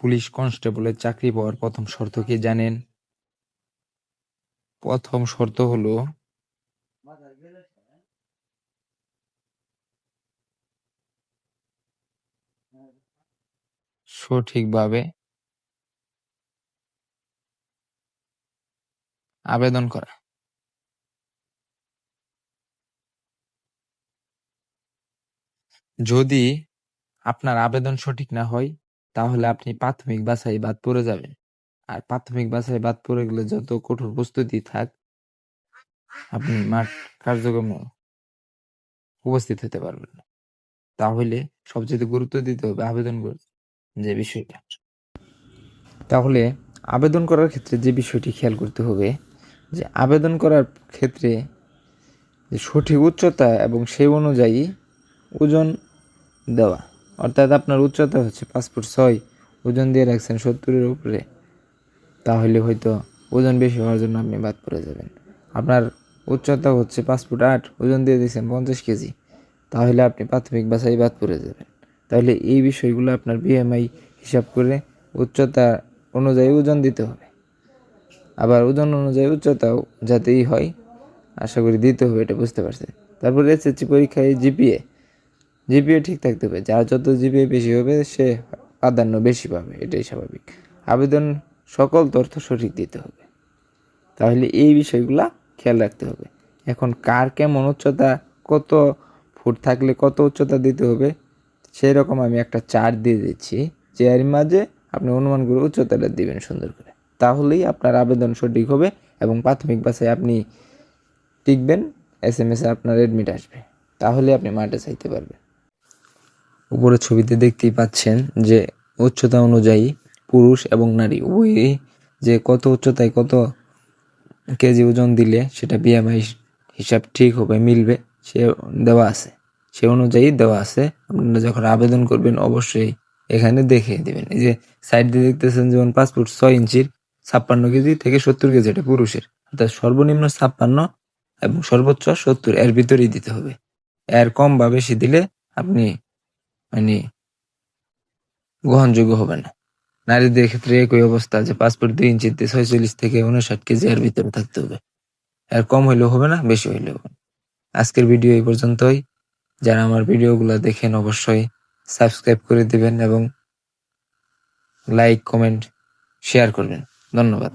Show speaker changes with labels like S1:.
S1: Police কনস্টেবলের চাকরি পাওয়ার প্রথম শর্ত কি জানেন? প্রথম শর্ত হলো সঠিকভাবে আবেদন করা। যদি আপনার আবেদন সঠিক না হয় তাহলে আপনি প্রাথমিক বাছাই বাদ পড়ে যাবেন। আর প্রাথমিক বাছাই বাদ পড়ে গেলে যত কঠোর প্রস্তুতি থাক, আপনি মাঠ কার্যক্রমে উপস্থিত হতে পারবেন না। তাহলে সবচেয়ে গুরুত্ব দিতে হবে আবেদন করতে যে বিষয়টা। তাহলে আবেদন করার ক্ষেত্রে যে বিষয়টি খেয়াল করতে হবে যে আবেদন করার ক্ষেত্রে যে সঠিক উচ্চতা এবং সেই অনুযায়ী ওজন দেওয়া। অর্থাৎ আপনার উচ্চতা হচ্ছে 5 ফুট 6, ওজন দিয়ে রাখছেন 70-এর উপরে, তাহলে হয়তো ওজন বেশি হওয়ার জন্য আপনি বাদ পড়ে যাবেন। আপনার উচ্চতা হচ্ছে 5 ফুট 8, ওজন দিয়ে দিয়েছেন 50 কেজি, তাহলে আপনি প্রাথমিক বাছাই বাদ পড়ে যাবেন। তাহলে এই বিষয়গুলো আপনার বিএমআই হিসাব করে উচ্চতা অনুযায়ী ওজন দিতে হবে। আবার ওজন অনুযায়ী উচ্চতাও যাতেই হয় আশা করি দিতে হবে, এটা বুঝতে পারছেন। তারপর এসএসসি পরীক্ষায় জিপিএ ঠিক থাকতে হবে। যার যত জিপিএ বেশি হবে সে প্রাধান্য বেশি পাবে, এটাই স্বাভাবিক। আবেদন সকল তথ্য সঠিক দিতে হবে। তাহলে এই বিষয়গুলা খেয়াল রাখতে হবে। এখন কার কেমন উচ্চতা, কত ফুট থাকলে কত উচ্চতা দিতে হবে, সেই রকম আমি একটা চার্ট দিয়ে দিচ্ছি, চেয়ারের মাঝে আপনি অনুমান করে উচ্চতাটা দিবেন সুন্দর করে। তাহলেই আপনার আবেদন সঠিক হবে এবং প্রাথমিক বাছাই আপনি টিকবেন, SMS আপনার অ্যাডমিট আসবে, তাহলে আপনি মাঠে চাইতে পারবেন। উপরে ছবিতে দেখতেই পাচ্ছেন যে উচ্চতা অনুযায়ী পুরুষ এবং নারী উভয়ই যে কত উচ্চতায় কত কেজি ওজন দিলে সেটা বিএমআই হিসাব ঠিক হবে, মিলবে, সে দেওয়া আছে, সে অনুযায়ী দেওয়া আছে। আপনারা যখন আবেদন করবেন অবশ্যই এখানে দেখে দিবেন। এই যে সাইড দিয়ে দেখতেছেন যেমন 5 ফুট 6 ইঞ্চির 56 কেজি থেকে 70 কেজি, এটা পুরুষের। অর্থাৎ সর্বনিম্ন 56 এবং সর্বোচ্চ 70 এর ভিতরেই দিতে হবে। এর কম বা বেশি দিলে আপনি মানে গ্রহণযোগ্য হবে না। নারীদের ক্ষেত্রে একই অবস্থা, যে 5 ফুট 2 ইঞ্চিতে 46 থেকে 59 কেজি এর ভিতরে থাকতে হবে। এর কম হইলেও হবে না, বেশি হইলেও হবে না। আজকের ভিডিও এই পর্যন্তই। যারা আমার ভিডিওগুলো দেখেন অবশ্যই সাবস্ক্রাইব করে দিবেন এবং লাইক, কমেন্ট, শেয়ার করবেন। ধন্যবাদ।